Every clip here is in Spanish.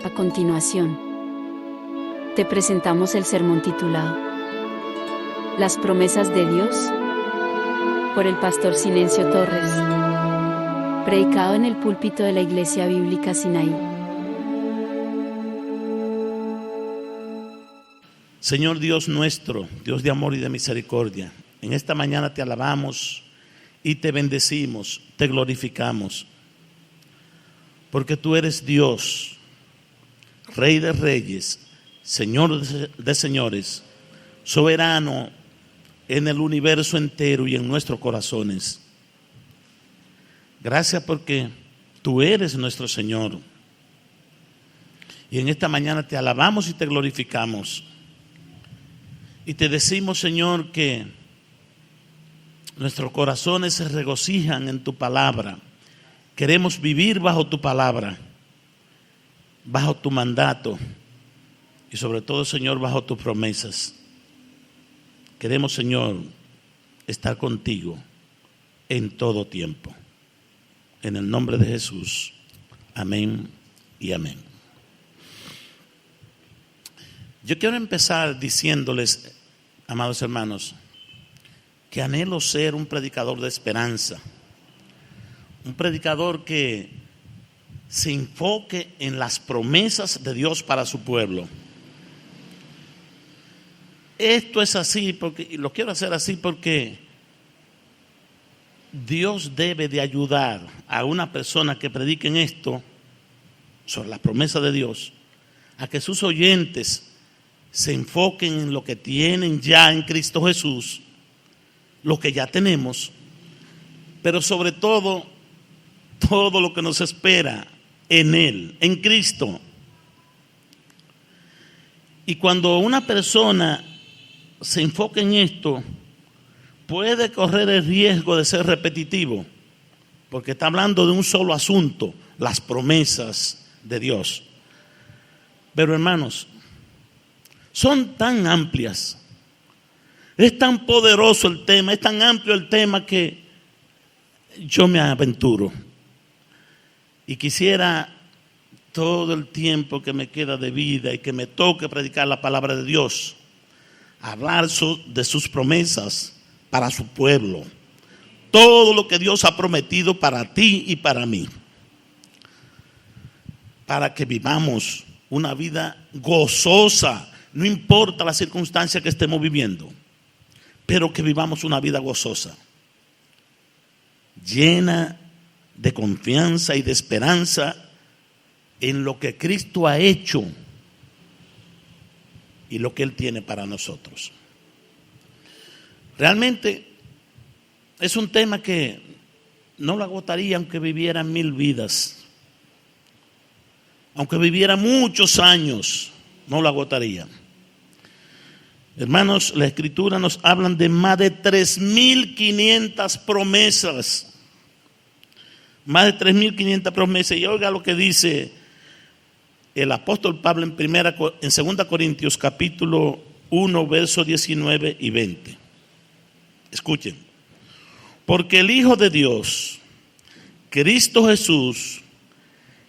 A continuación, te presentamos el sermón titulado Las promesas de Dios, por el pastor Sinencio Torres, predicado en el púlpito de la Iglesia Bíblica Sinaí. Señor Dios nuestro, Dios de amor y de misericordia, en esta mañana te alabamos y te bendecimos, te glorificamos, porque tú eres Dios, Rey de reyes, Señor de señores, soberano en el universo entero y en nuestros corazones. Gracias porque tú eres nuestro Señor. Y en esta mañana te alabamos y te glorificamos. Y te decimos, Señor, que nuestros corazones se regocijan en tu palabra. Queremos vivir bajo tu palabra, bajo tu mandato y sobre todo, Señor, bajo tus promesas. Queremos, Señor, estar contigo en todo tiempo. En el nombre de Jesús. Amén y amén. Yo quiero empezar diciéndoles, amados hermanos, que anhelo ser un predicador de esperanza. Un predicador que se enfoque en las promesas de Dios para su pueblo. Esto es así porque, y lo quiero hacer así porque Dios debe de ayudar a una persona que predique en esto, sobre la promesa de Dios, a que sus oyentes se enfoquen en lo que tienen ya en Cristo Jesús, lo que ya tenemos, pero sobre todo lo que nos espera en Él, en Cristo. Y cuando una persona se enfoca en esto, puede correr el riesgo de ser repetitivo, porque está hablando de un solo asunto, las promesas de Dios. Pero hermanos, son tan amplias, es tan poderoso el tema, es tan amplio el tema que yo me aventuro. Y quisiera todo el tiempo que me queda de vida y que me toque predicar la palabra de Dios, hablar de sus promesas para su pueblo. Todo lo que Dios ha prometido para ti y para mí. Para que vivamos una vida gozosa, no importa la circunstancia que estemos viviendo, pero que vivamos una vida gozosa, llena de confianza y de esperanza en lo que Cristo ha hecho y lo que Él tiene para nosotros. Realmente es un tema que no lo agotaría aunque viviera 1000 vidas, aunque viviera muchos años, no lo agotaría. Hermanos, la Escritura nos hablan de más de 3500 promesas. Más de 3500 promesas. Y oiga lo que dice el apóstol Pablo en 2 Corintios capítulo 1, versos 19 y 20. Escuchen. Porque el Hijo de Dios, Cristo Jesús,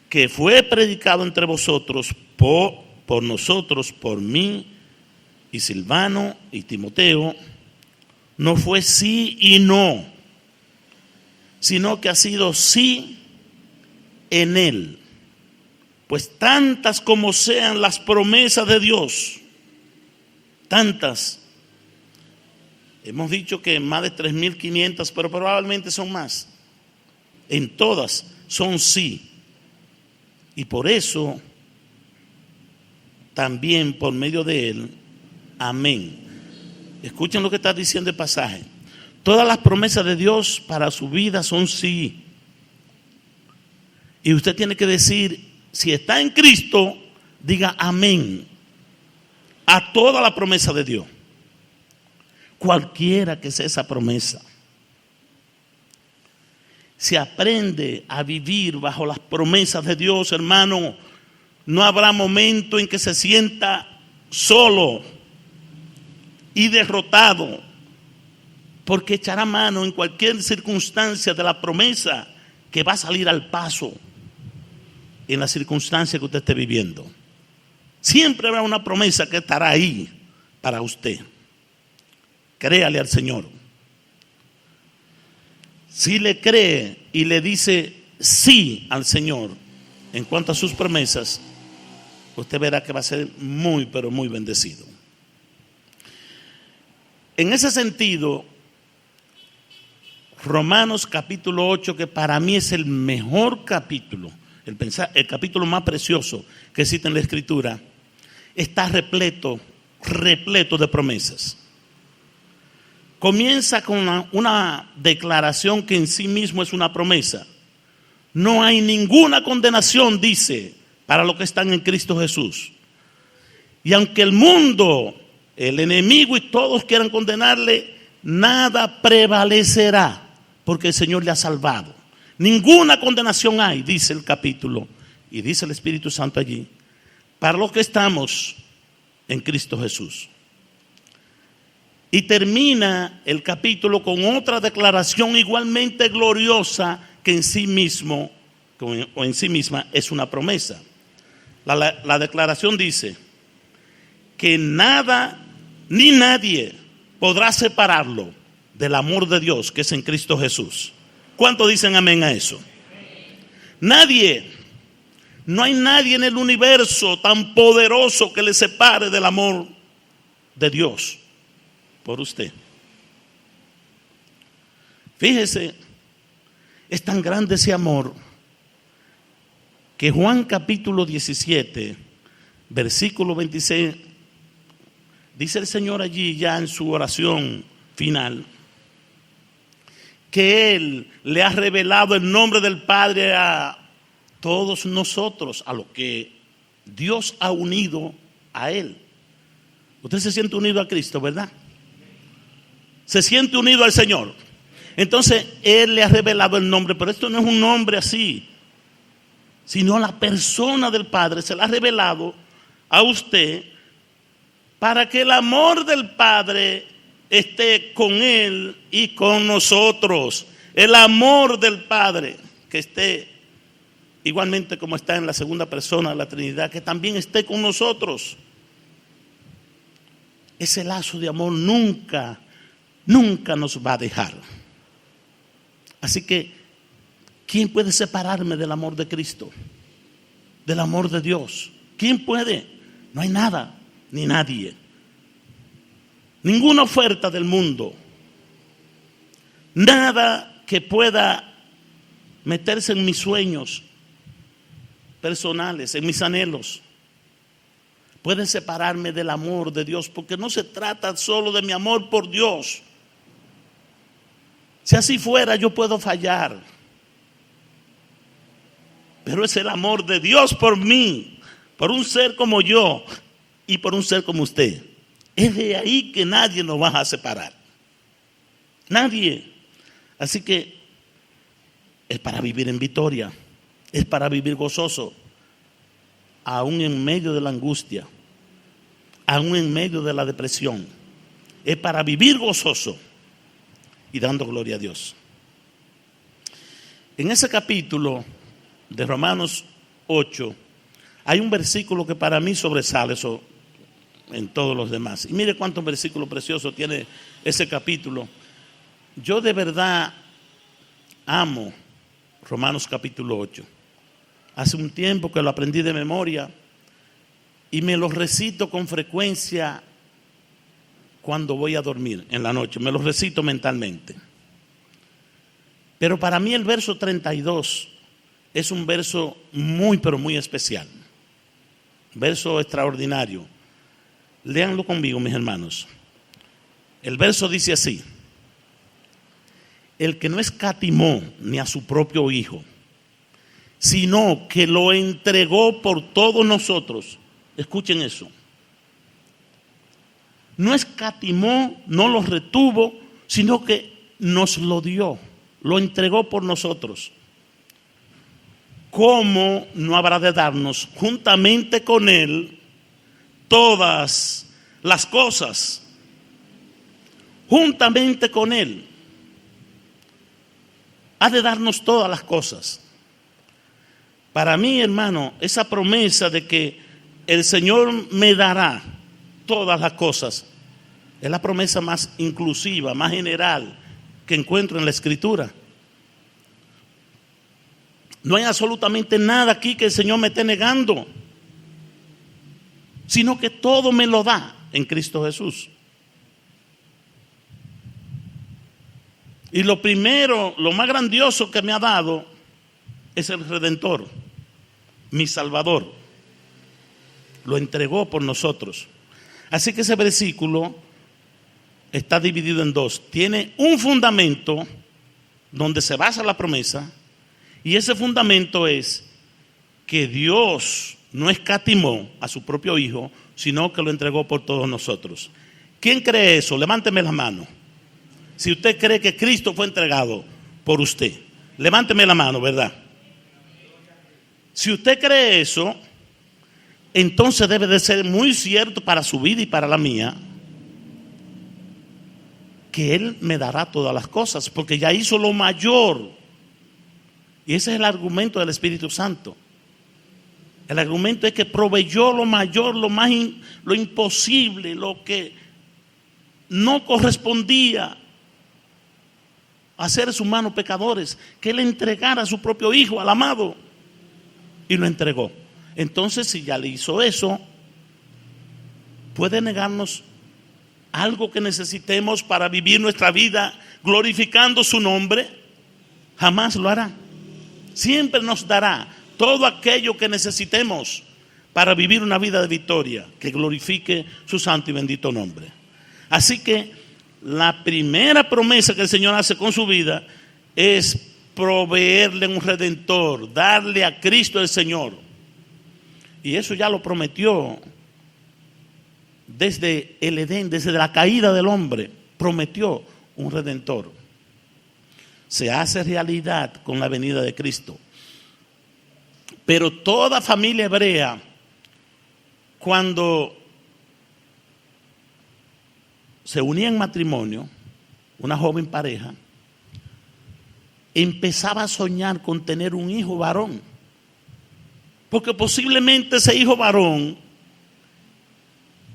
que fue predicado entre vosotros por nosotros, por mí y Silvano y Timoteo, no fue sí y no, sino que ha sido sí en Él. Pues tantas como sean las promesas de Dios, tantas. Hemos dicho que más de 3500, pero probablemente son más. En todas son sí. Y por eso, también por medio de Él, amén. Escuchen lo que está diciendo el pasaje. Todas las promesas de Dios para su vida son sí. Y usted tiene que decir, si está en Cristo, diga amén a toda la promesa de Dios. Cualquiera que sea esa promesa. Si aprende a vivir bajo las promesas de Dios, hermano, no habrá momento en que se sienta solo y derrotado, porque echará mano en cualquier circunstancia de la promesa que va a salir al paso. en la circunstancia que usted esté viviendo. Siempre habrá una promesa que estará ahí para usted. Créale al Señor. Si le cree y le dice sí al Señor en cuanto a sus promesas, usted verá que va a ser muy, pero muy bendecido. En ese sentido, Romanos capítulo 8, que para mí es el mejor capítulo, el capítulo más precioso que existe en la Escritura, está repleto de promesas. Comienza con una declaración que en sí mismo es una promesa. No hay ninguna condenación, dice, para los que están en Cristo Jesús. Y aunque el mundo, el enemigo y todos quieran condenarle, nada prevalecerá, porque el Señor le ha salvado. Ninguna condenación hay, dice el capítulo, y dice el Espíritu Santo allí, para los que estamos en Cristo Jesús. Y termina el capítulo con otra declaración igualmente gloriosa que en sí mismo o en sí misma es una promesa. La declaración dice que nada ni nadie podrá separarlo del amor de Dios que es en Cristo Jesús. ¿Cuántos dicen amén a eso? Nadie, no hay nadie en el universo tan poderoso que le separe del amor de Dios por usted. Fíjese, es tan grande ese amor que Juan capítulo 17, versículo 26, dice el Señor allí ya en su oración final, que Él le ha revelado el nombre del Padre a todos nosotros, a los que Dios ha unido a Él. Usted se siente unido a Cristo, ¿verdad? Se siente unido al Señor. Entonces Él le ha revelado el nombre, pero esto no es un nombre así, sino la persona del Padre se la ha revelado a usted para que el amor del Padre esté con Él y con nosotros. El amor del Padre que esté igualmente como está en la segunda persona de la Trinidad, que también esté con nosotros. Ese lazo de amor nunca nos va a dejar. Así que, ¿quién puede separarme del amor de Cristo? Del amor de Dios. ¿Quién puede? No hay nada, ni nadie. Ninguna oferta del mundo. Nada que pueda meterse en mis sueños personales, en mis anhelos, puede separarme del amor de Dios, porque no se trata solo de mi amor por Dios. Si así fuera, yo puedo fallar, pero es el amor de Dios por mí, por un ser como yo y por un ser como usted. Es de ahí que nadie nos va a separar. Nadie. Así que es para vivir en victoria, es para vivir gozoso, aún en medio de la angustia, aún en medio de la depresión. Es para vivir gozoso y dando gloria a Dios. En ese capítulo de Romanos 8 hay un versículo que para mí sobresale en todos los demás. Y mire cuántos versículos preciosos tiene ese capítulo. Yo de verdad amo Romanos capítulo 8. Hace un tiempo que lo aprendí de memoria y me lo recito con frecuencia cuando voy a dormir en la noche. Me lo recito mentalmente. Pero para mí el verso 32 es un verso muy, pero muy especial. Verso extraordinario. Léanlo conmigo, mis hermanos. El verso dice así: el que no escatimó ni a su propio Hijo, sino que lo entregó por todos nosotros. Escuchen eso. No escatimó, no lo retuvo, sino que nos lo dio, lo entregó por nosotros. ¿Cómo no habrá de darnos juntamente con Él todas las cosas? Juntamente con Él ha de darnos todas las cosas. Para mí, hermano, esa promesa de que el Señor me dará todas las cosas es la promesa más inclusiva, más general que encuentro en la Escritura. No hay absolutamente nada aquí que el Señor me esté negando, sino que todo me lo da en Cristo Jesús. Y lo primero, lo más grandioso que me ha dado es el Redentor, mi Salvador. Lo entregó por nosotros. Así que ese versículo está dividido en dos. Tiene un fundamento donde se basa la promesa, y ese fundamento es que Dios no escatimó a su propio Hijo, sino que lo entregó por todos nosotros. ¿Quién cree eso? Levánteme la mano. Si usted cree que Cristo fue entregado por usted, levánteme la mano, ¿verdad? Si usted cree eso, entonces debe de ser muy cierto para su vida y para la mía, que Él me dará todas las cosas, porque ya hizo lo mayor. Y ese es el argumento del Espíritu Santo. El argumento es que proveyó lo mayor, lo imposible, lo que no correspondía a seres humanos pecadores, que Él entregara a su propio Hijo, al amado, y lo entregó. Entonces, si ya le hizo eso, ¿puede negarnos algo que necesitemos para vivir nuestra vida glorificando su nombre? Jamás lo hará. Siempre nos dará todo aquello que necesitemos para vivir una vida de victoria que glorifique su santo y bendito nombre. Así que la primera promesa que el Señor hace con su vida es proveerle un redentor, darle a Cristo el Señor. Y eso ya lo prometió desde el Edén, desde la caída del hombre. Prometió un redentor. Se hace realidad con la venida de Cristo. Pero toda familia hebrea, cuando se unía en matrimonio, una joven pareja, empezaba a soñar con tener un hijo varón, porque posiblemente ese hijo varón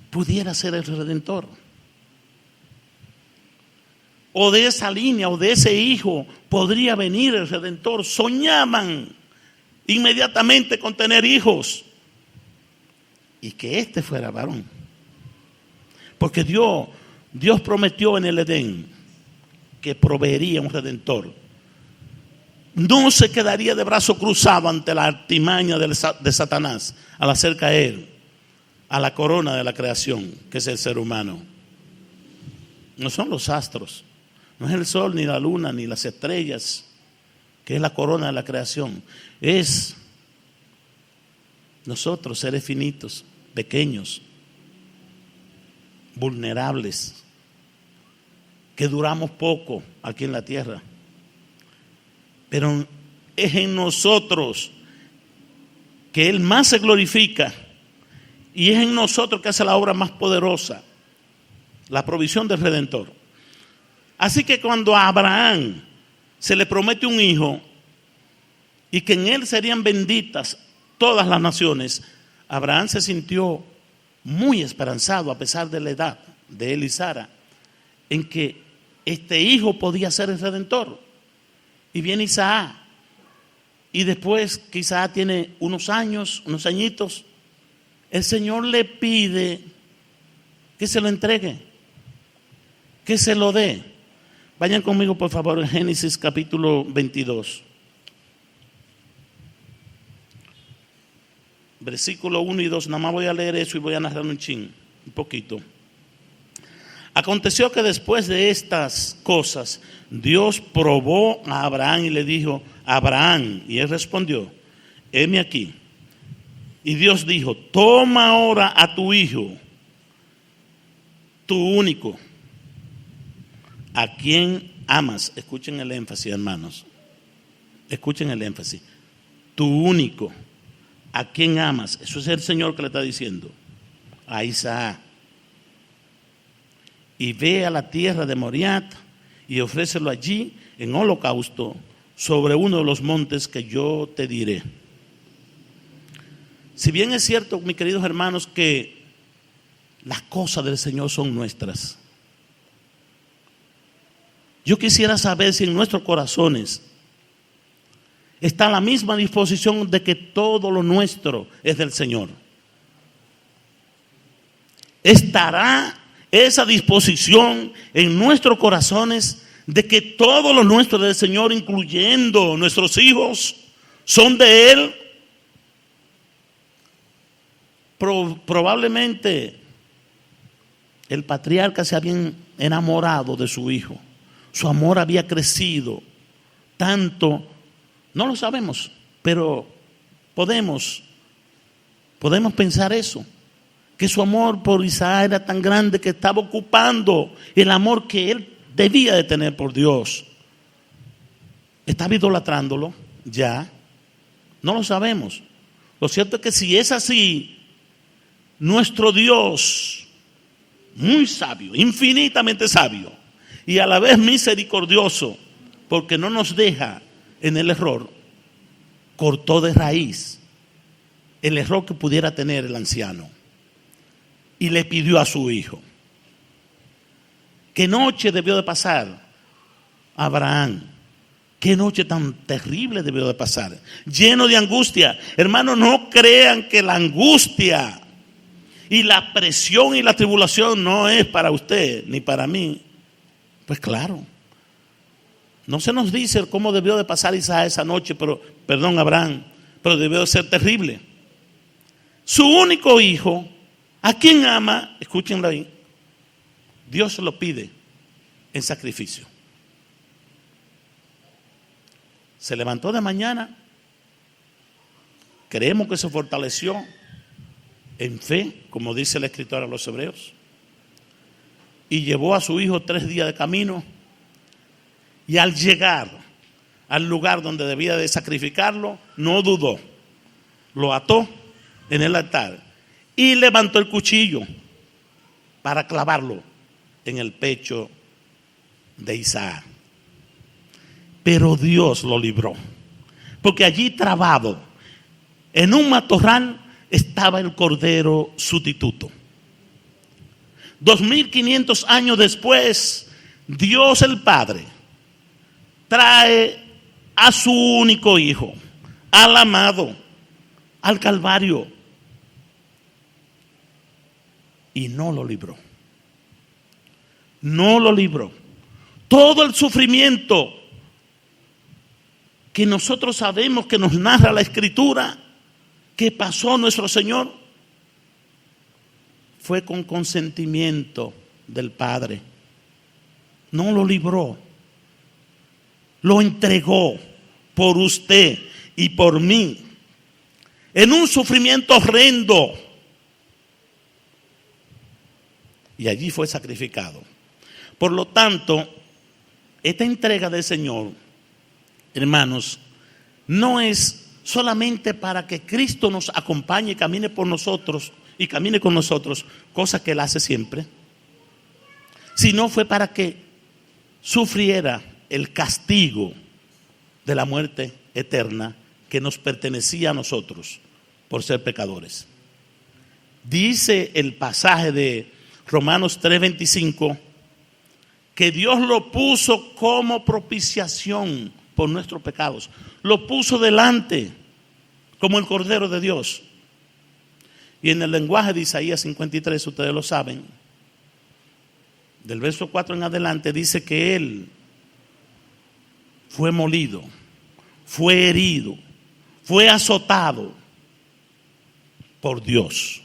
pudiera ser el Redentor, o de esa línea o de ese hijo podría venir el Redentor. Soñaban inmediatamente con tener hijos y que este fuera varón, porque Dios prometió en el Edén que proveería un Redentor. No se quedaría de brazo cruzado ante la artimaña de Satanás al hacer caer a la corona de la creación, que es el ser humano. No son los astros, no es el sol, ni la luna, ni las estrellas, que es la corona de la creación. Es nosotros, seres finitos, pequeños, vulnerables, que duramos poco aquí en la tierra. Pero es en nosotros que Él más se glorifica, y es en nosotros que hace la obra más poderosa, la provisión del Redentor. Así que cuando a Abraham se le promete un hijo y que en él serían benditas todas las naciones, Abraham se sintió muy esperanzado, a pesar de la edad de él y Sara, en que este hijo podía ser el Redentor. Y viene Isaac, y después que Isaac tiene unos añitos, el Señor le pide que se lo entregue, que se lo dé. Vayan conmigo por favor en Génesis capítulo 22. Versículo 1 y 2, nada más voy a leer eso y voy a narrar un poquito. Aconteció que después de estas cosas, Dios probó a Abraham y le dijo: Abraham, y él respondió: heme aquí. Y Dios dijo: toma ahora a tu hijo, tu único, a quien amas. Escuchen el énfasis, hermanos. Escuchen el énfasis. Tu único, a quien amas. Eso es el Señor que le está diciendo a Isaac. Y ve a la tierra de Moriat y ofrécelo allí en holocausto sobre uno de los montes que yo te diré. Si bien es cierto, mis queridos hermanos, que las cosas del Señor son nuestras, yo quisiera saber si en nuestros corazones está la misma disposición de que todo lo nuestro es del Señor. ¿Estará esa disposición en nuestros corazones de que todo lo nuestro es del Señor, incluyendo nuestros hijos, son de Él? Probablemente el patriarca se había enamorado de su hijo. Su amor había crecido tanto, no lo sabemos, pero podemos pensar eso, que su amor por Isaac era tan grande que estaba ocupando el amor que él debía de tener por Dios. ¿Estaba idolatrándolo? Ya, no lo sabemos. Lo cierto es que si es así, nuestro Dios, muy sabio, infinitamente sabio, y a la vez misericordioso, porque no nos deja en el error, cortó de raíz el error que pudiera tener el anciano y le pidió a su hijo. ¿Qué noche debió de pasar Abraham? ¿Qué noche tan terrible debió de pasar? Lleno de angustia. Hermanos, no crean que la angustia y la presión y la tribulación no es para usted ni para mí. Pues claro, no se nos dice cómo debió de pasar Isaac esa noche, Abraham, pero debió de ser terrible. Su único hijo, a quien ama, escúchenlo ahí, Dios se lo pide en sacrificio. Se levantó de mañana, creemos que se fortaleció en fe, como dice el escritor a los Hebreos, y llevó a su hijo 3 días de camino, y al llegar al lugar donde debía de sacrificarlo, no dudó, lo ató en el altar y levantó el cuchillo para clavarlo en el pecho de Isaac. Pero Dios lo libró, porque allí trabado en un matorral estaba el cordero sustituto. 2500 años después, Dios el Padre trae a su único hijo, al amado, al Calvario, y no lo libró. No lo libró. Todo el sufrimiento que nosotros sabemos que nos narra la Escritura que pasó nuestro Señor fue con consentimiento del Padre. No lo libró, lo entregó por usted y por mí en un sufrimiento horrendo, y allí fue sacrificado. Por lo tanto, esta entrega del Señor, hermanos, no es solamente para que Cristo nos acompañe y camine por nosotros y camine con nosotros, cosa que Él hace siempre, sino fue para que sufriera el castigo de la muerte eterna que nos pertenecía a nosotros por ser pecadores. Dice el pasaje de Romanos 3:25 que Dios lo puso como propiciación por nuestros pecados. Lo puso delante como el Cordero de Dios. Y en el lenguaje de Isaías 53, ustedes lo saben, del verso 4 en adelante, dice que Él fue molido, fue herido, fue azotado por Dios.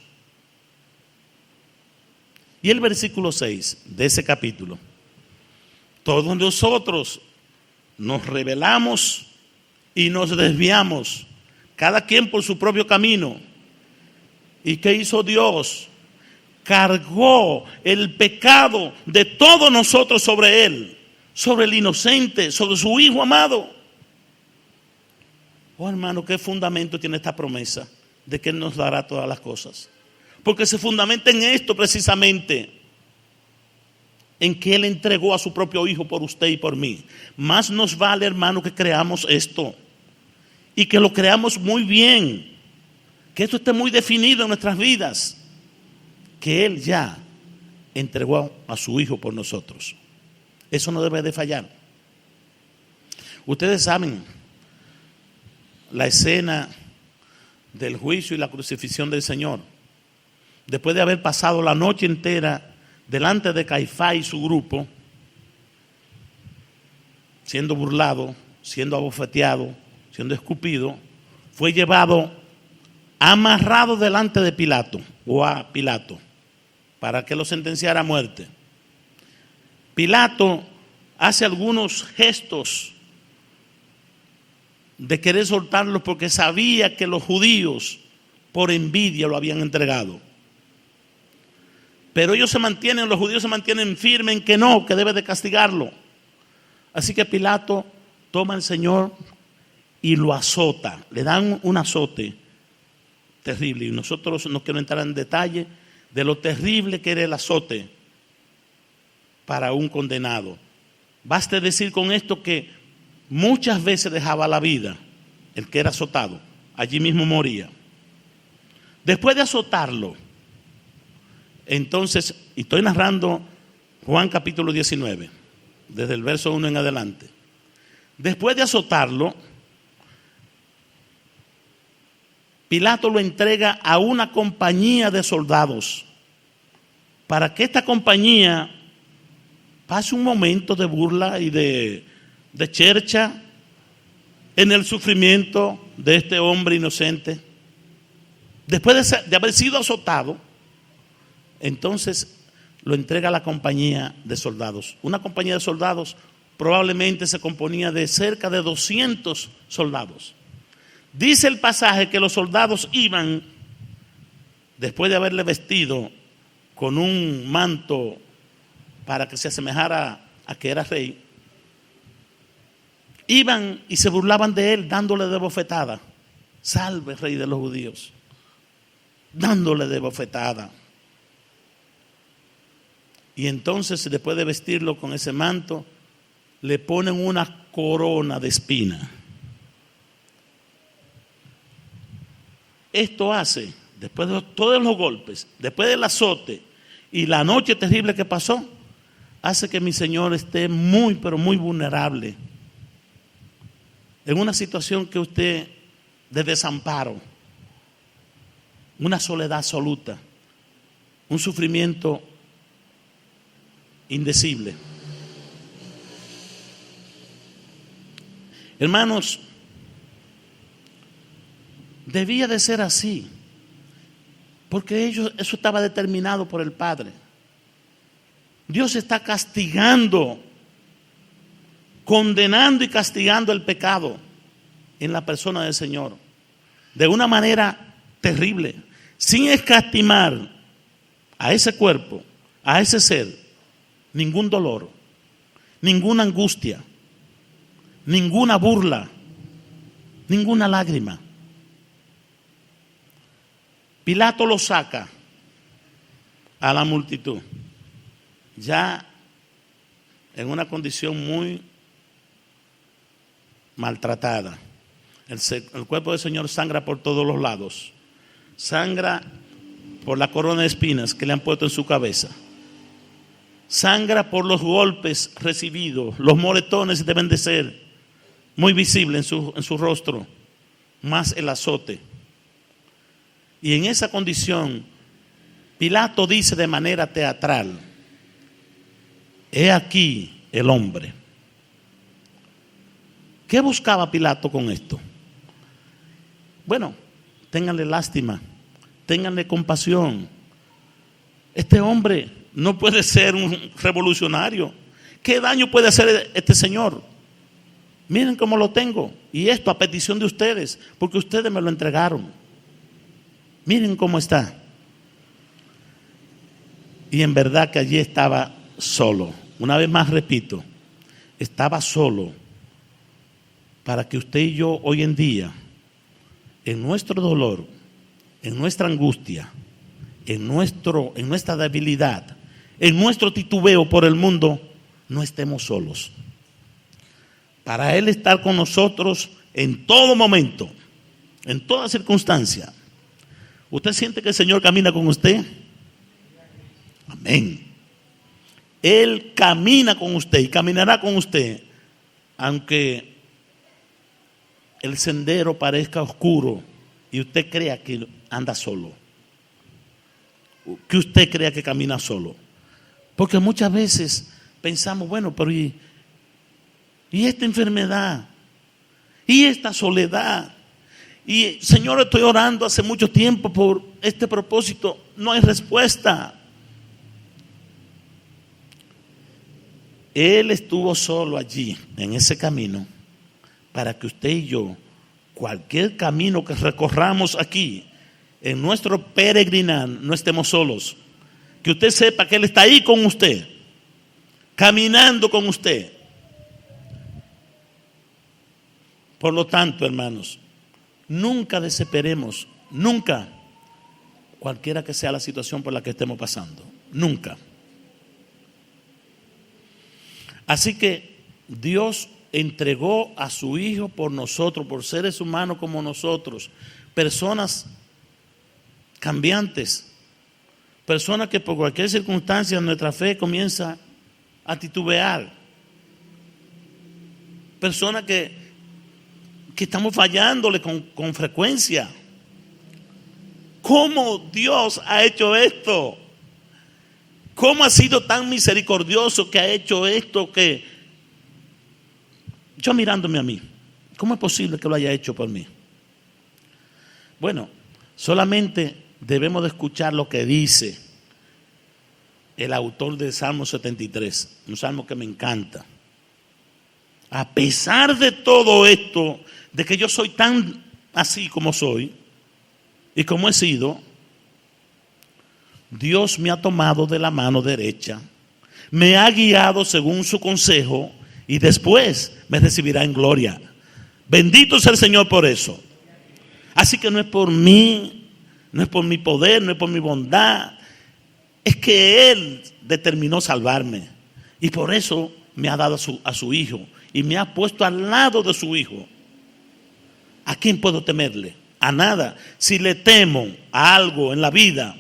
Y el versículo 6 de ese capítulo: todos nosotros nos rebelamos y nos desviamos, cada quien por su propio camino. ¿Y qué hizo Dios? Cargó el pecado de todos nosotros sobre Él, sobre el inocente, sobre su Hijo amado. Oh, hermano, ¿qué fundamento tiene esta promesa de que Él nos dará todas las cosas? Porque se fundamenta en esto precisamente, en que Él entregó a su propio Hijo por usted y por mí. Más nos vale, hermano, que creamos esto y que lo creamos muy bien. que esto esté muy definido en nuestras vidas, que Él ya entregó a su Hijo por nosotros. Eso no debe de fallar. Ustedes saben la escena del juicio y la crucifixión del Señor. Después de haber pasado la noche entera delante de Caifás y su grupo, siendo burlado, siendo abofeteado, siendo escupido, fue llevado amarrado delante de Pilato, o a Pilato, para que lo sentenciara a muerte. Pilato hace algunos gestos de querer soltarlo porque sabía que los judíos por envidia lo habían entregado. Pero los judíos se mantienen firmes en que no, que debe de castigarlo. Así que Pilato toma al Señor y lo azota, le dan un azote terrible. Y nosotros no quiero entrar en detalle de lo terrible que era el azote para un condenado. Baste decir con esto que muchas veces dejaba la vida el que era azotado, allí mismo moría. Después de azotarlo, entonces, y estoy narrando Juan capítulo 19, desde el verso 1 en adelante. Después de azotarlo, Pilato lo entrega a una compañía de soldados para que esta compañía pase un momento de burla y de chercha en el sufrimiento de este hombre inocente. Después de haber sido azotado, entonces lo entrega a la compañía de soldados. Una compañía de soldados probablemente se componía de cerca de 200 soldados. Dice el pasaje que los soldados iban, después de haberle vestido con un manto para que se asemejara a que era rey, iban y se burlaban de él, dándole de bofetada. Salve, rey de los judíos. Dándole de bofetada. Y entonces, después de vestirlo con ese manto, le ponen una corona de espina. Esto hace, después de todos los golpes, después del azote y la noche terrible que pasó, hace que mi Señor esté muy, pero muy vulnerable. En una situación que usted, de desamparo, una soledad absoluta, un sufrimiento indecible. Hermanos, debía de ser así, porque eso estaba determinado por el Padre. Dios está castigando, condenando y castigando el pecado en la persona del Señor de una manera terrible, sin escatimar a ese cuerpo, a ese ser, ningún dolor, ninguna angustia, ninguna burla, ninguna lágrima. Pilato lo saca a la multitud, ya en una condición muy maltratada. El cuerpo del Señor sangra por todos los lados. Sangra por la corona de espinas que le han puesto en su cabeza. Sangra por los golpes recibidos. Los moretones deben de ser muy visibles en su rostro, más el azote. Y en esa condición, Pilato dice de manera teatral: he aquí el hombre. ¿Qué buscaba Pilato con esto? Bueno, ténganle lástima, ténganle compasión. Este hombre no puede ser un revolucionario. ¿Qué daño puede hacer este señor? Miren cómo lo tengo. Y esto a petición de ustedes, porque ustedes me lo entregaron. Miren cómo está. Y en verdad que allí estaba solo. Una vez más repito, estaba solo para que usted y yo hoy en día, en nuestro dolor, en nuestra angustia, en nuestra debilidad, en nuestro titubeo por el mundo, no estemos solos. Para Él estar con nosotros en todo momento, en toda circunstancia. ¿Usted siente que el Señor camina con usted? Amén. Él camina con usted y caminará con usted, aunque el sendero parezca oscuro y usted crea que anda solo, que usted crea que camina solo. Porque muchas veces pensamos, bueno, pero ¿y esta enfermedad? ¿Y esta soledad? Y Señor, estoy orando hace mucho tiempo por este propósito, no hay respuesta. Él estuvo solo allí, en ese camino, para que usted y yo, cualquier camino que recorramos aquí, en nuestro peregrinar, no estemos solos. Que usted sepa que Él está ahí con usted, caminando con usted. Por lo tanto, hermanos, nunca desesperemos, nunca, cualquiera que sea la situación por la que estemos pasando, nunca. Así que Dios entregó a su Hijo por nosotros, por seres humanos como nosotros, personas cambiantes, personas que por cualquier circunstancia nuestra fe comienza a titubear, personas que estamos fallándole con frecuencia. ¿Cómo Dios ha hecho esto? ¿Cómo ha sido tan misericordioso que ha hecho esto? Que yo mirándome a mí, ¿cómo es posible que lo haya hecho por mí? Bueno, solamente debemos de escuchar lo que dice el autor del Salmo 73, un salmo que me encanta. A pesar de todo esto, de que yo soy tan así como soy y como he sido, Dios me ha tomado de la mano derecha, me ha guiado según su consejo y después me recibirá en gloria. Bendito sea el Señor por eso. Así que no es por mí, no es por mi poder, no es por mi bondad, es que Él determinó salvarme y por eso me ha dado a su Hijo y me ha puesto al lado de su Hijo. ¿A quién puedo temerle? A nada. Si le temo a algo en la vida,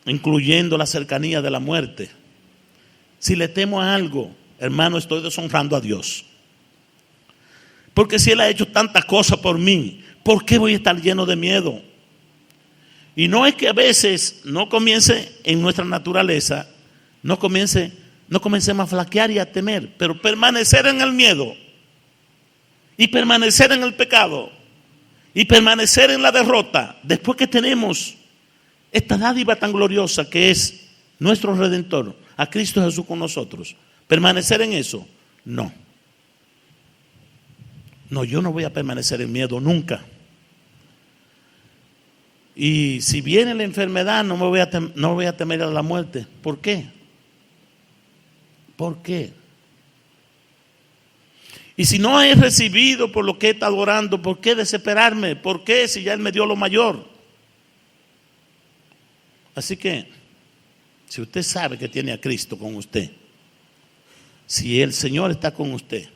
incluyendo la cercanía de la muerte, si le temo a algo, hermano, estoy deshonrando a Dios. Porque si Él ha hecho tantas cosas por mí, ¿por qué voy a estar lleno de miedo? Y no es que a veces no comience en nuestra naturaleza, no comencemos a flaquear y a temer, pero permanecer en el miedo y permanecer en el pecado y permanecer en la derrota, después que tenemos esta dádiva tan gloriosa que es nuestro Redentor, a Cristo Jesús con nosotros, permanecer en eso, no, yo no voy a permanecer en miedo nunca. Y si viene la enfermedad, no voy a temer a la muerte. ¿Por qué? ¿Por qué? Y si no he recibido por lo que he estado orando, ¿por qué desesperarme? ¿Por qué si ya Él me dio lo mayor? Así que, si usted sabe que tiene a Cristo con usted, si el Señor está con usted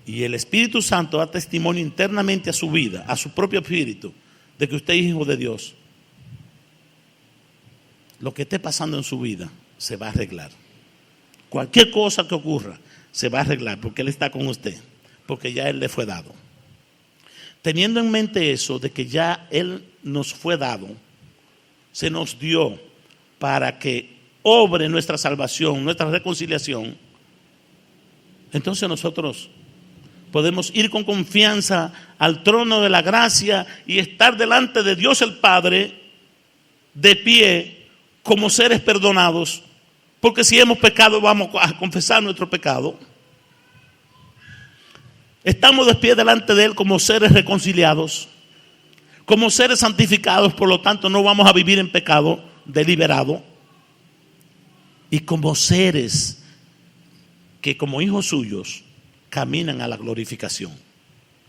y el Espíritu Santo da testimonio internamente a su vida, a su propio espíritu, de que usted es hijo de Dios, lo que esté pasando en su vida se va a arreglar. Cualquier cosa que ocurra se va a arreglar porque Él está con usted, porque ya Él le fue dado. Teniendo en mente eso, de que ya Él nos fue dado, se nos dio para que obre nuestra salvación, nuestra reconciliación, entonces nosotros podemos ir con confianza al trono de la gracia y estar delante de Dios el Padre de pie como seres perdonados, porque si hemos pecado vamos a confesar nuestro pecado. Estamos de pie delante de Él como seres reconciliados, como seres santificados, por lo tanto no vamos a vivir en pecado deliberado, y como seres que como hijos suyos caminan a la glorificación.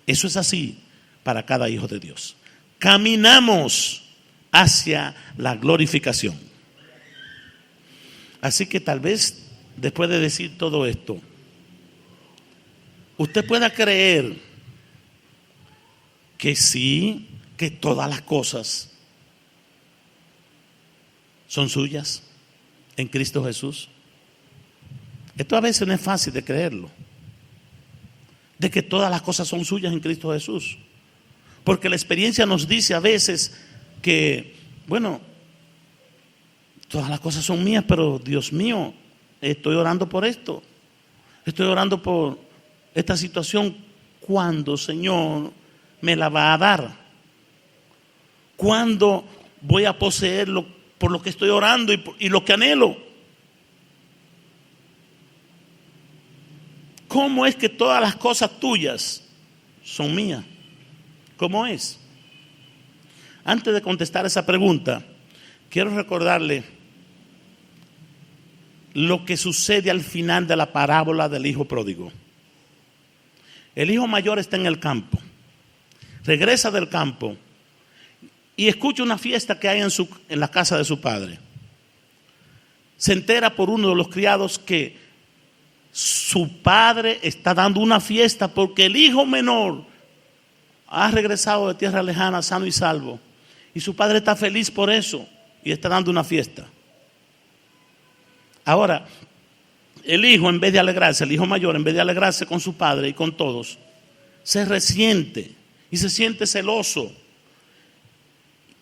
Eso es así para cada hijo de Dios. Caminamos hacia la glorificación. Así que tal vez después de decir todo esto, usted pueda creer que sí, que todas las cosas son suyas en Cristo Jesús? Esto a veces no es fácil de creerlo, de que todas las cosas son suyas en Cristo Jesús. Porque la experiencia nos dice a veces que, bueno, todas las cosas son mías, pero Dios mío, estoy orando por esto, estoy orando por esta situación. ¿Cuándo, Señor, me la va a dar? ¿Cuándo voy a poseerlo por lo que estoy orando y lo que anhelo? ¿Cómo es que todas las cosas tuyas son mías? ¿Cómo es? Antes de contestar esa pregunta, quiero recordarle lo que sucede al final de la parábola del hijo pródigo. El hijo mayor está en el campo, regresa del campo y escucha una fiesta que hay en la casa de su padre. Se entera por uno de los criados que su padre está dando una fiesta porque el hijo menor ha regresado de tierra lejana sano y salvo, y su padre está feliz por eso y está dando una fiesta. Ahora, el hijo, en vez de alegrarse, el hijo mayor, en vez de alegrarse con su padre y con todos, se resiente y se siente celoso.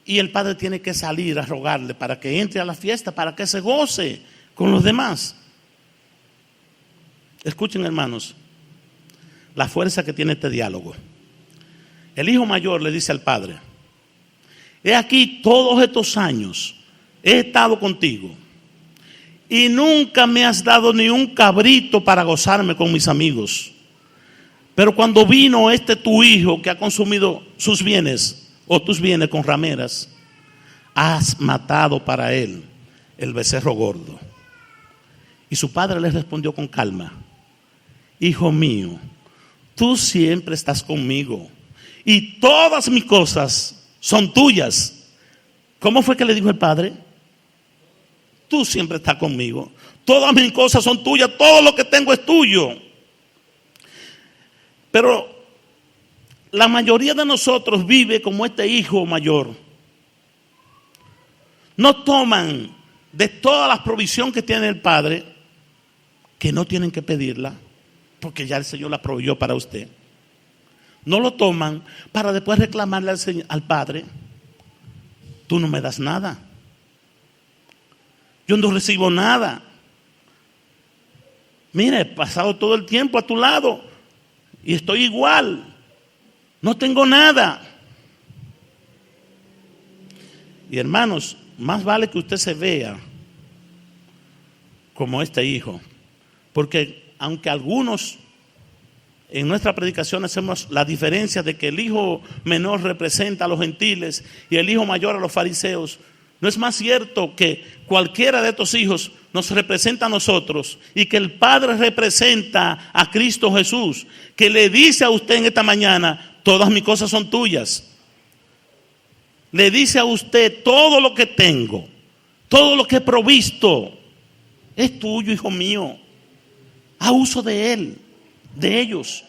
Y el padre tiene que salir a rogarle para que entre a la fiesta, para que se goce con los demás. Escuchen, hermanos, la fuerza que tiene este diálogo. El hijo mayor le dice al padre: he aquí, todos estos años he estado contigo y nunca me has dado ni un cabrito para gozarme con mis amigos. Pero cuando vino tu hijo que ha consumido sus bienes o tus bienes con rameras, has matado para él el becerro gordo. Y su padre le respondió con calma: hijo mío, tú siempre estás conmigo y todas mis cosas son tuyas. ¿Cómo fue que le dijo el padre? Tú siempre estás conmigo, todas mis cosas son tuyas, todo lo que tengo es tuyo. Pero la mayoría de nosotros vive como este hijo mayor. No toman de toda la provisión que tiene el padre, que no tienen que pedirla, porque ya el Señor la proveyó para usted. No lo toman para después reclamarle al padre: tú no me das nada, yo no recibo nada. Mira, he pasado todo el tiempo a tu lado y estoy igual, no tengo nada. Y hermanos, más vale que usted se vea como este hijo, porque aunque algunos en nuestra predicación hacemos la diferencia de que el hijo menor representa a los gentiles y el hijo mayor a los fariseos, ¿no es más cierto que cualquiera de estos hijos nos representa a nosotros y que el Padre representa a Cristo Jesús, que le dice a usted en esta mañana: todas mis cosas son tuyas? Le dice a usted: todo lo que tengo, todo lo que he provisto es tuyo, hijo mío. Haz uso de él, de ellos.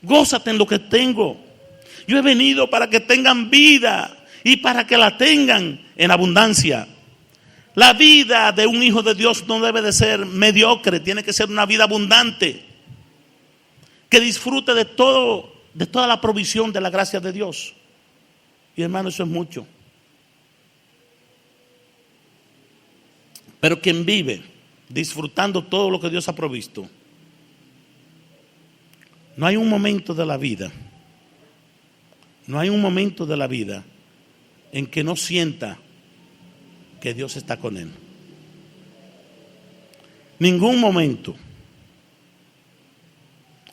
Gózate en lo que tengo. Yo he venido para que tengan vida y para que la tengan en abundancia. La vida de un hijo de Dios no debe de ser mediocre, tiene que ser una vida abundante, que disfrute de toda la provisión de la gracia de Dios. Y hermano, eso es mucho. Pero quien vive disfrutando todo lo que Dios ha provisto, no hay un momento de la vida, en que no sienta que Dios está con él. Ningún momento.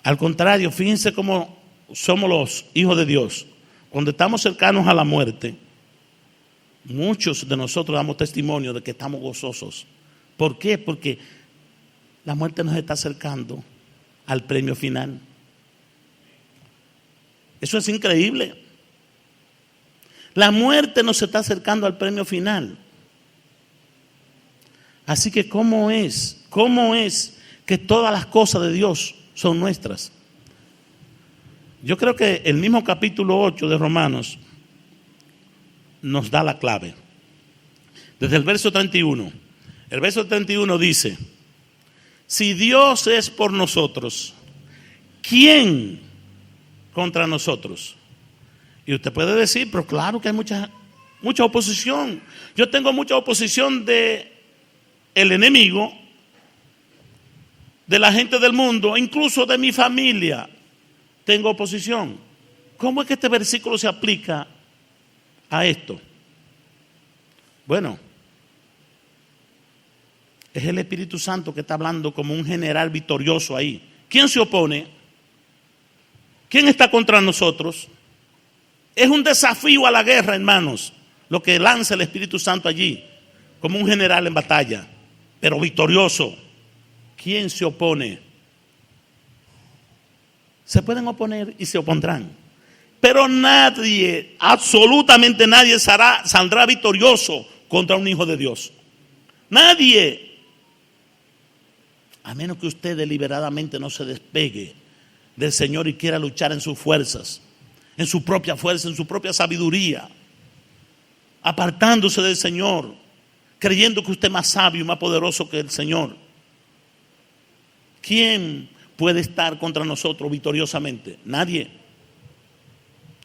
Al contrario, fíjense cómo somos los hijos de Dios. Cuando estamos cercanos a la muerte, muchos de nosotros damos testimonio de que estamos gozosos. ¿Por qué? Porque la muerte nos está acercando al premio final. Eso es increíble. La muerte nos está acercando al premio final. Así que ¿cómo es que todas las cosas de Dios son nuestras? Yo creo que el mismo capítulo 8 de Romanos nos da la clave. Desde el verso 31. El verso 31 dice: si Dios es por nosotros, ¿quién contra nosotros? Y usted puede decir, pero claro que hay mucha oposición. Yo tengo mucha oposición de el enemigo, de la gente del mundo, incluso de mi familia. Tengo oposición. ¿Cómo es que este versículo se aplica a esto? Bueno, es el Espíritu Santo que está hablando como un general victorioso ahí. ¿Quién se opone? ¿Quién está contra nosotros? Es un desafío a la guerra, hermanos, lo que lanza el Espíritu Santo allí, como un general en batalla, pero victorioso. ¿Quién se opone? Se pueden oponer y se opondrán, pero nadie, absolutamente nadie saldrá victorioso contra un hijo de Dios. Nadie. A menos que usted deliberadamente no se despegue del Señor y quiera luchar en sus fuerzas, en su propia fuerza, en su propia sabiduría, apartándose del Señor, creyendo que usted es más sabio y más poderoso que el Señor. ¿Quién puede estar contra nosotros victoriosamente? Nadie.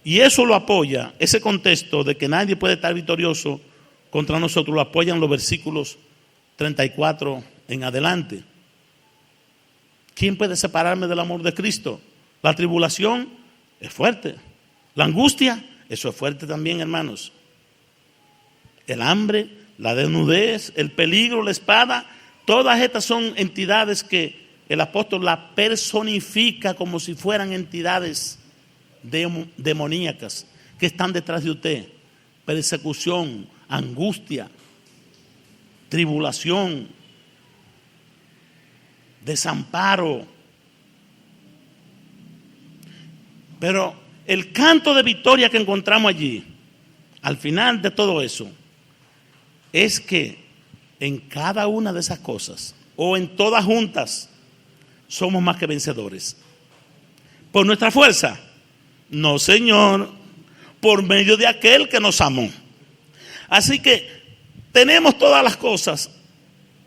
Y eso lo apoya, ese contexto de que nadie puede estar victorioso contra nosotros, lo apoyan los versículos 34 en adelante. ¿Quién puede separarme del amor de Cristo? La tribulación es fuerte. La angustia, eso es fuerte también, hermanos. El hambre, la desnudez, el peligro, la espada, todas estas son entidades que el apóstol la personifica como si fueran entidades demoníacas que están detrás de usted. Persecución, angustia, tribulación, desamparo. Pero el canto de victoria que encontramos allí, al final de todo eso, es que en cada una de esas cosas, o en todas juntas, somos más que vencedores. ¿Por nuestra fuerza? No, Señor, por medio de aquel que nos amó. Así que tenemos todas las cosas,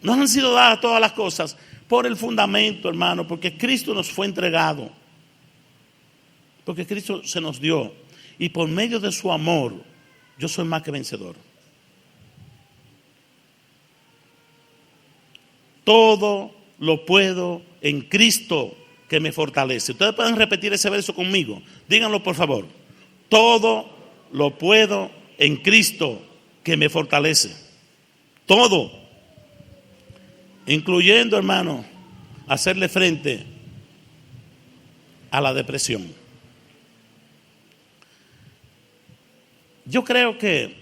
nos han sido dadas todas las cosas por el fundamento, hermano, porque Cristo nos fue entregado, porque Cristo se nos dio, y por medio de su amor, yo soy más que vencedor. Todo lo puedo en Cristo que me fortalece. Ustedes pueden repetir ese verso conmigo. Díganlo, por favor. Todo lo puedo en Cristo que me fortalece. Todo. Incluyendo, hermano, hacerle frente a la depresión. Yo creo que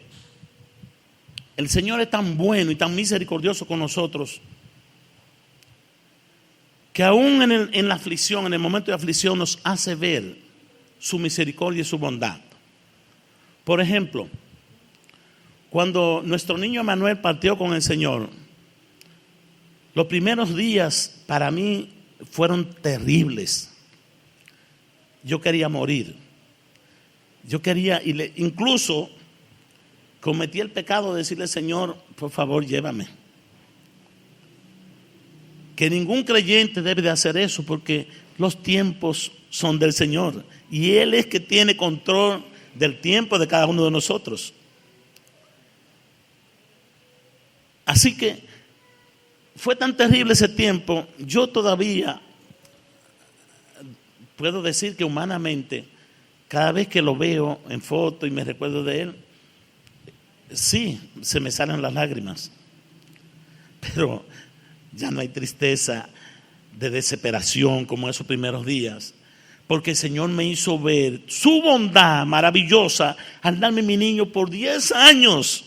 el Señor es tan bueno y tan misericordioso con nosotros que aún en la aflicción, en el momento de aflicción, nos hace ver su misericordia y su bondad. Por ejemplo, cuando nuestro niño Emanuel partió con el Señor, los primeros días para mí fueron terribles. Yo quería morir. Yo quería, incluso cometí el pecado de decirle: Señor, por favor, llévame. Que ningún creyente debe de hacer eso, porque los tiempos son del Señor y Él es que tiene control del tiempo de cada uno de nosotros. Así que fue tan terrible ese tiempo. Yo todavía puedo decir que humanamente, cada vez que lo veo en foto y me recuerdo de Él, sí, se me salen las lágrimas, pero ya no hay tristeza de desesperación como esos primeros días, porque el Señor me hizo ver su bondad maravillosa al darme mi niño por 10 años.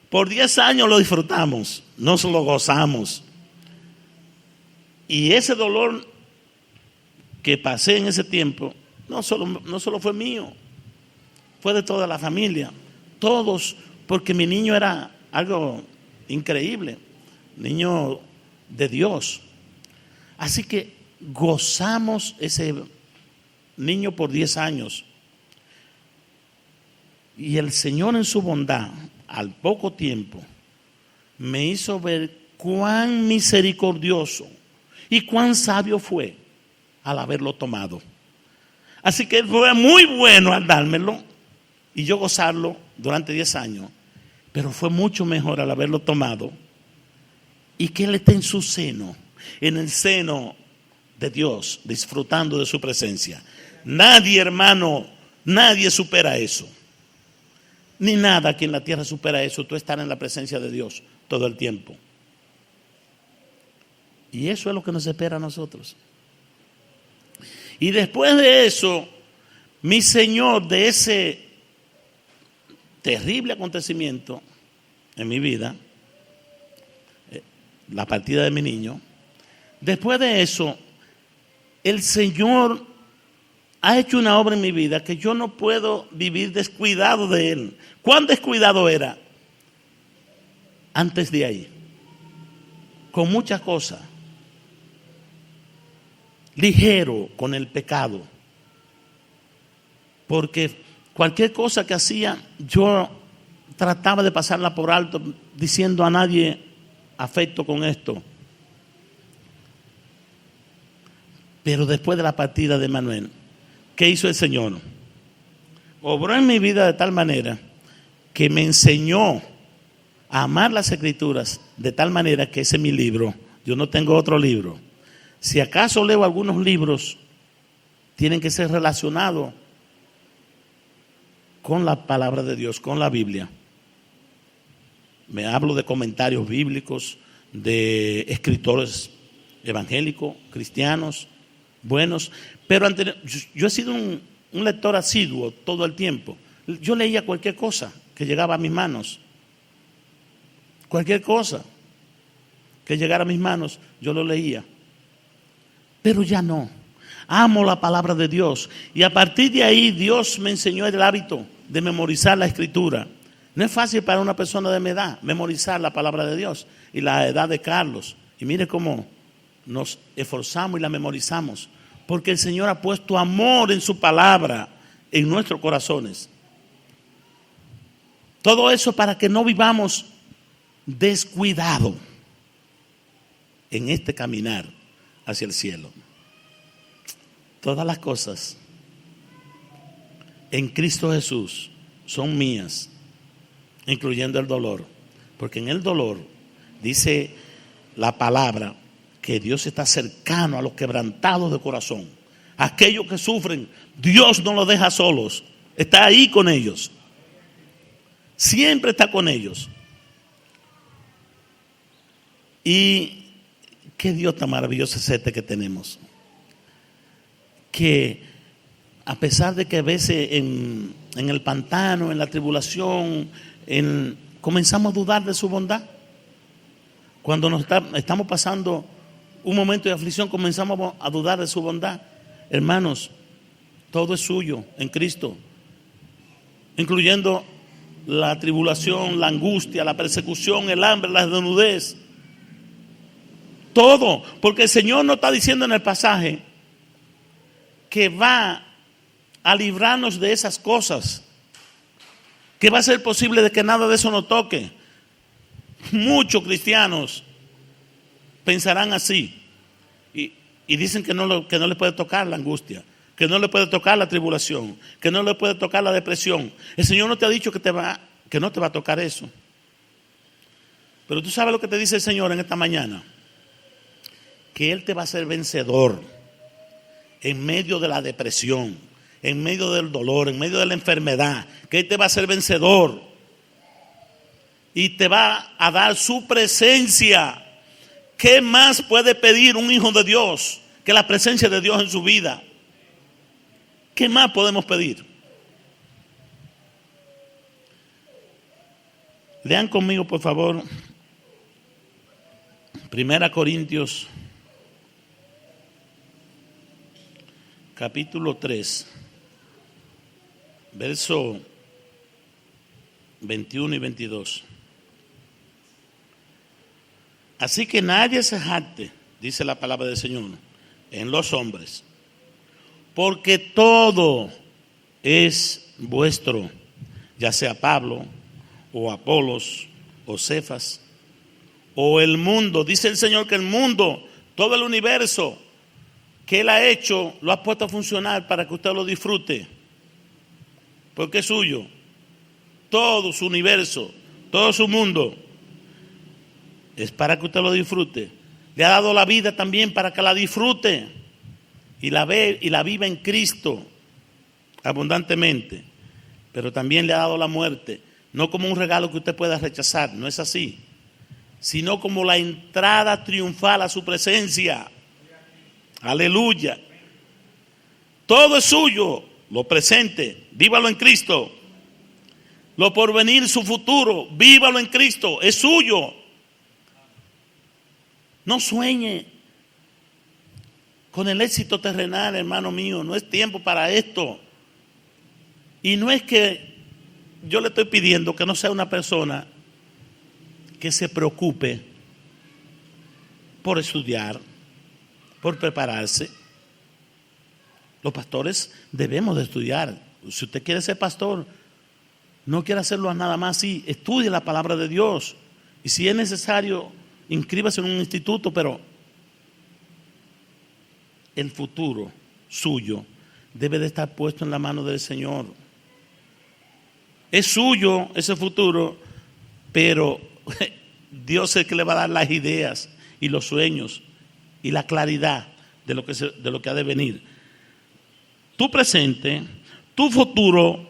Por 10 años lo disfrutamos, nos lo gozamos. Y ese dolor que pasé en ese tiempo no solo fue mío, fue de toda la familia, todos, porque mi niño era algo increíble. Niño de Dios. Así que gozamos niño por 10 años. Y el Señor en su bondad, al poco tiempo, me hizo ver cuán misericordioso y cuán sabio fue al haberlo tomado. Así que fue muy bueno al dármelo y yo gozarlo durante 10 años, pero fue mucho mejor al haberlo tomado y que Él esté en su seno, en el seno de Dios, disfrutando de su presencia. Nadie, hermano, nadie supera eso. Ni nada aquí en la tierra supera eso, tú estar en la presencia de Dios todo el tiempo. Y eso es lo que nos espera a nosotros. Y después de eso, mi Señor, de ese terrible acontecimiento en mi vida, la partida de mi niño, después de eso, el Señor ha hecho una obra en mi vida que yo no puedo vivir descuidado de Él. ¿Cuán descuidado era? Antes de ahí, con muchas cosas, ligero con el pecado, porque cualquier cosa que hacía yo trataba de pasarla por alto, diciendo a nadie afecto con esto. Pero después de la partida de Manuel, ¿qué hizo el Señor? Obró en mi vida de tal manera que me enseñó a amar las Escrituras de tal manera que ese es mi libro. Yo no tengo otro libro. Si acaso leo algunos libros, tienen que ser relacionados con la palabra de Dios, con la Biblia. Me hablo de comentarios bíblicos, de escritores evangélicos, cristianos, buenos. Pero yo he sido un lector asiduo todo el tiempo. Yo leía cualquier cosa que llegaba a mis manos. Cualquier cosa que llegara a mis manos, yo lo leía. Pero ya no. Amo la palabra de Dios. Y a partir de ahí, Dios me enseñó el hábito de memorizar la Escritura. No es fácil para una persona de mi edad memorizar la palabra de Dios. Y la edad de Carlos. Y mire cómo nos esforzamos y la memorizamos. Porque el Señor ha puesto amor en su palabra en nuestros corazones. Todo eso para que no vivamos descuidados en este caminar hacia el cielo. Todas las cosas en Cristo Jesús son mías, incluyendo el dolor. Porque en el dolor dice la palabra que Dios está cercano a los quebrantados de corazón. Aquellos que sufren, Dios no los deja solos. Está ahí con ellos. Siempre está con ellos. Y qué Dios tan maravilloso es este que tenemos. Que a pesar de que a veces en el pantano, en la tribulación, comenzamos a dudar de su bondad. Cuando estamos pasando un momento de aflicción, comenzamos a dudar de su bondad. Hermanos, todo es suyo en Cristo, incluyendo la tribulación, la angustia, la persecución, el hambre, la desnudez. Todo, porque el Señor nos está diciendo en el pasaje que va a librarnos de esas cosas, que va a ser posible de que nada de eso nos toque. Muchos cristianos pensarán así y dicen que no les puede tocar la angustia, que no le puede tocar la tribulación, que no le puede tocar la depresión. El Señor no te ha dicho que no te va a tocar eso. Pero tú sabes lo que te dice el Señor en esta mañana, que Él te va a hacer vencedor en medio de la depresión, en medio del dolor, en medio de la enfermedad, que Él te va a hacer vencedor y te va a dar su presencia. ¿Qué más puede pedir un hijo de Dios que la presencia de Dios en su vida? ¿Qué más podemos pedir? Lean conmigo, por favor, 1 Corintios capítulo 3, verso 21 y 22. Así que nadie se jacte, dice la palabra del Señor, en los hombres, porque todo es vuestro, ya sea Pablo o Apolos o Cefas o el mundo. Dice el Señor que el mundo, todo el universo que Él ha hecho, lo ha puesto a funcionar para que usted lo disfrute, porque es suyo. Todo su universo, todo su mundo es para que usted lo disfrute. Le ha dado la vida también para que la disfrute y la viva en Cristo abundantemente. Pero también le ha dado la muerte, no como un regalo que usted pueda rechazar, no es así, sino como la entrada triunfal a su presencia. Aleluya. Todo es suyo, lo presente, vívalo en Cristo. Lo porvenir, su futuro, vívalo en Cristo, es suyo. No sueñe con el éxito terrenal, hermano mío, no es tiempo para esto. Y no es que yo le estoy pidiendo que no sea una persona que se preocupe por estudiar, por prepararse. Los pastores debemos de estudiar. Si usted quiere ser pastor, no quiere hacerlo nada más así, estudie la palabra de Dios. Y si es necesario, inscríbase en un instituto, pero el futuro suyo debe de estar puesto en la mano del Señor. Es suyo ese futuro, pero Dios es el que le va a dar las ideas y los sueños y la claridad de lo que ha de venir. Tu presente, tu futuro,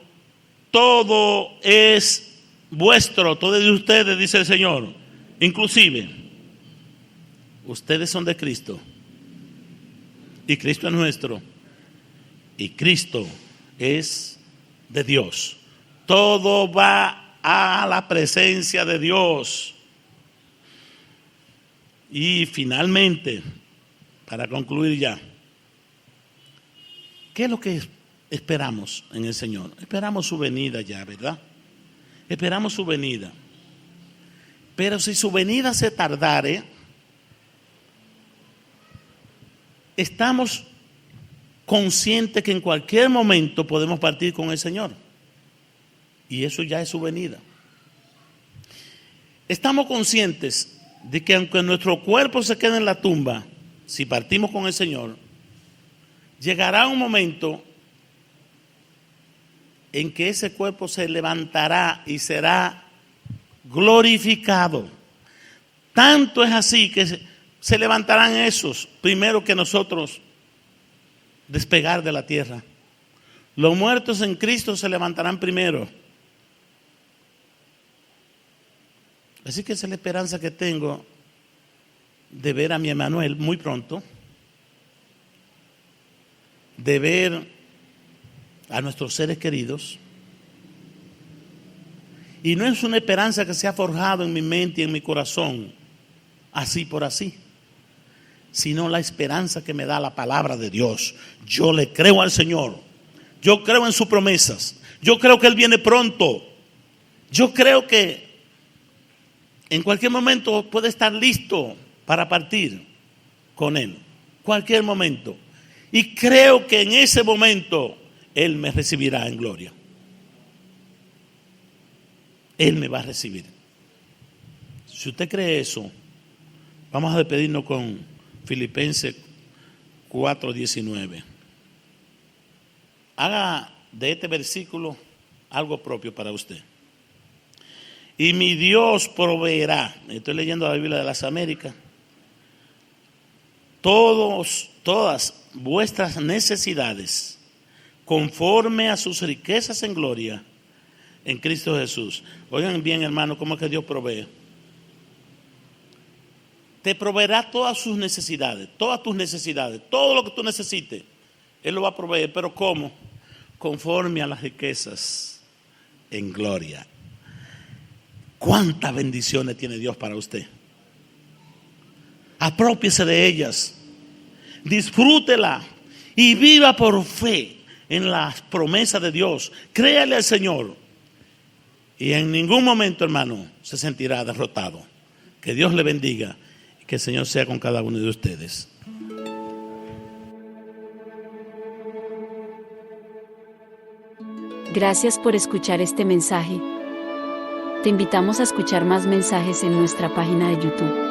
todo es vuestro, todo es de ustedes, dice el Señor. Inclusive, ustedes son de Cristo y Cristo es nuestro y Cristo es de Dios. Todo va a la presencia de Dios. Y finalmente, para concluir ya, ¿qué es lo que esperamos en el Señor? Esperamos su venida ya, ¿verdad? Esperamos su venida. Pero si su venida se tardare, estamos conscientes que en cualquier momento podemos partir con el Señor. Y eso ya es su venida. Estamos conscientes de que aunque nuestro cuerpo se quede en la tumba, si partimos con el Señor, llegará un momento en que ese cuerpo se levantará y será glorificado. Tanto es así que se levantarán esos primero que nosotros despegar de la tierra. Los muertos en Cristo se levantarán primero. Así que esa es la esperanza que tengo de ver a mi Emanuel muy pronto, de ver a nuestros seres queridos. Y no es una esperanza que se ha forjado en mi mente y en mi corazón, así por así, sino la esperanza que me da la palabra de Dios. Yo le creo al Señor, yo creo en sus promesas, yo creo que Él viene pronto, yo creo que en cualquier momento puede estar listo para partir con Él, cualquier momento. Y creo que en ese momento Él me recibirá en gloria. Él me va a recibir. Si usted cree eso, vamos a despedirnos con Filipenses 4:19. Haga de este versículo algo propio para usted. Y mi Dios proveerá, estoy leyendo la Biblia de las Américas, todas vuestras necesidades, conforme a sus riquezas en gloria, en Cristo Jesús. Oigan bien, hermano, cómo es que Dios provee. Te proveerá todas sus necesidades, todas tus necesidades, todo lo que tú necesites, Él lo va a proveer. ¿Pero cómo? Conforme a las riquezas en gloria. ¿Cuántas bendiciones tiene Dios para usted? Apropiese de ellas, disfrútela y viva por fe en las promesas de Dios. Créale al Señor y en ningún momento, hermano, se sentirá derrotado. Que Dios le bendiga y que el Señor sea con cada uno de ustedes. Gracias por escuchar este mensaje. Te invitamos a escuchar más mensajes en nuestra página de YouTube.